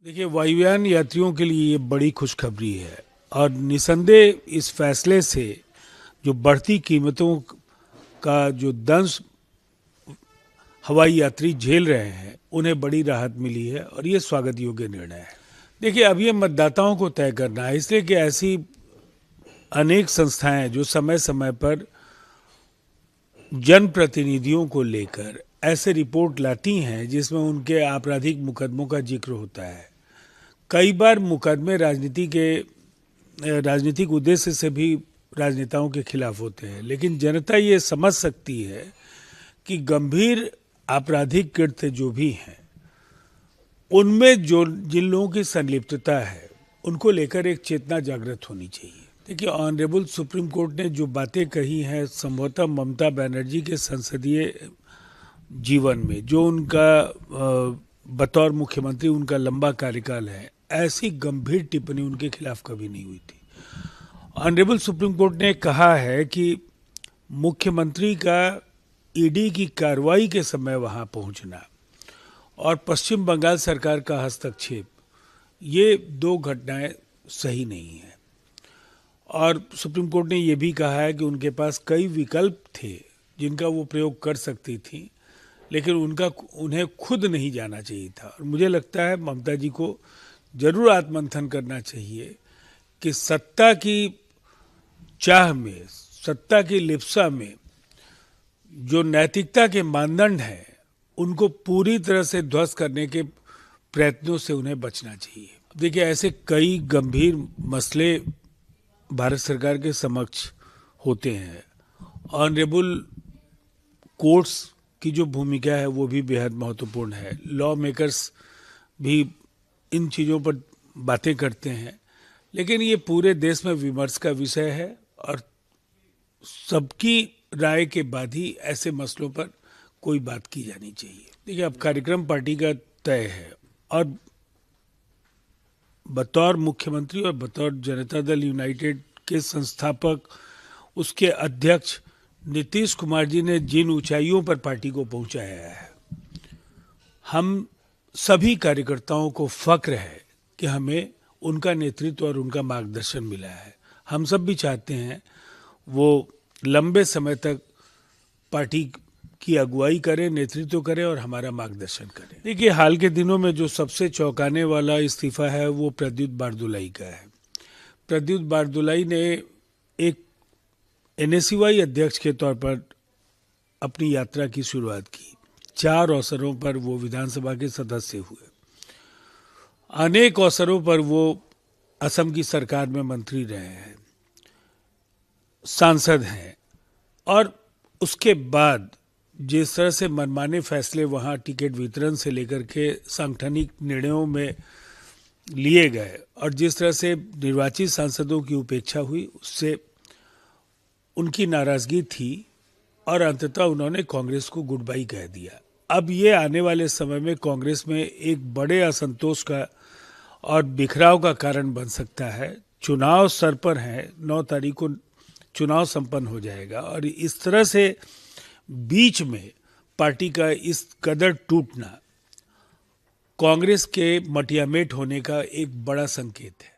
देखिए, वायुयान यात्रियों के लिए ये बड़ी खुशखबरी है और निसंदेह इस फैसले से जो बढ़ती कीमतों का जो दंश हवाई यात्री झेल रहे हैं उन्हें बड़ी राहत मिली है और ये स्वागत योग्य निर्णय है। देखिए, अब ये मतदाताओं को तय करना है, इसलिए कि ऐसी अनेक संस्थाएं जो समय समय पर जनप्रतिनिधियों को लेकर ऐसे रिपोर्ट लाती हैं जिसमें उनके आपराधिक मुकदमों का जिक्र होता है। कई बार मुकदमे राजनीतिक उद्देश्य से भी राजनेताओं के खिलाफ होते हैं, लेकिन जनता ये समझ सकती है कि गंभीर आपराधिक कृत्य जो भी हैं उनमें जो जिन लोगों की संलिप्तता है उनको लेकर एक चेतना जागृत होनी चाहिए। देखिए, ऑनरेबल सुप्रीम कोर्ट ने जो बातें कही हैं, संभवतः ममता बनर्जी के संसदीय जीवन में जो उनका बतौर मुख्यमंत्री उनका लंबा कार्यकाल है, ऐसी गंभीर टिप्पणी उनके खिलाफ कभी नहीं हुई थी। ऑनरेबल सुप्रीम कोर्ट ने कहा है कि मुख्यमंत्री का ईडी की कार्रवाई के समय वहां पहुंचना और पश्चिम बंगाल सरकार का हस्तक्षेप, ये दो घटनाएं सही नहीं है। और सुप्रीम कोर्ट ने यह भी कहा है कि उनके पास कई विकल्प थे जिनका वो प्रयोग कर सकती थी, लेकिन उन्हें खुद नहीं जाना चाहिए था। और मुझे लगता है ममता जी को जरूर आत्ममंथन करना चाहिए कि सत्ता की चाह में, सत्ता की लिप्सा में जो नैतिकता के मानदंड हैं उनको पूरी तरह से ध्वस्त करने के प्रयत्नों से उन्हें बचना चाहिए। देखिए, ऐसे कई गंभीर मसले भारत सरकार के समक्ष होते हैं। ऑनरेबल कोर्ट्स की जो भूमिका है वो भी बेहद महत्वपूर्ण है। लॉ मेकर्स भी इन चीज़ों पर बातें करते हैं, लेकिन ये पूरे देश में विमर्श का विषय है और सबकी राय के बाद ही ऐसे मसलों पर कोई बात की जानी चाहिए। देखिए, अब कार्यक्रम पार्टी का तय है और बतौर मुख्यमंत्री और बतौर जनता दल यूनाइटेड के संस्थापक, उसके अध्यक्ष नीतीश कुमार जी ने जिन ऊंचाइयों पर पार्टी को पहुंचाया है, हम सभी कार्यकर्ताओं को फक्र है कि हमें उनका नेतृत्व और उनका मार्गदर्शन मिला है। हम सब भी चाहते हैं वो लंबे समय तक पार्टी की अगुवाई करें, नेतृत्व करें और हमारा मार्गदर्शन करें। देखिए, हाल के दिनों में जो सबसे चौंकाने वाला इस्तीफा है वो प्रद्युत बारदुलाई का है। प्रद्युत बारदुलाई ने एक एनएसयूआई अध्यक्ष के तौर पर अपनी यात्रा की शुरुआत की। 4 अवसरों पर वो विधानसभा के सदस्य हुए। अनेक अवसरों पर वो असम की सरकार में मंत्री रहे हैं, सांसद हैं, और उसके बाद जिस तरह से मनमाने फैसले वहाँ टिकट वितरण से लेकर के सांगठनिक निर्णयों में लिए गए और जिस तरह से निर्वाचित सांसदों की उपेक्षा हुई, उससे उनकी नाराजगी थी और अंततः उन्होंने कांग्रेस को गुड बाय कह दिया। अब ये आने वाले समय में कांग्रेस में एक बड़े असंतोष का और बिखराव का कारण बन सकता है। चुनाव सर पर है, 9 तारीख को चुनाव संपन्न हो जाएगा और इस तरह से बीच में पार्टी का इस कदर टूटना कांग्रेस के मटियामेट होने का एक बड़ा संकेत है।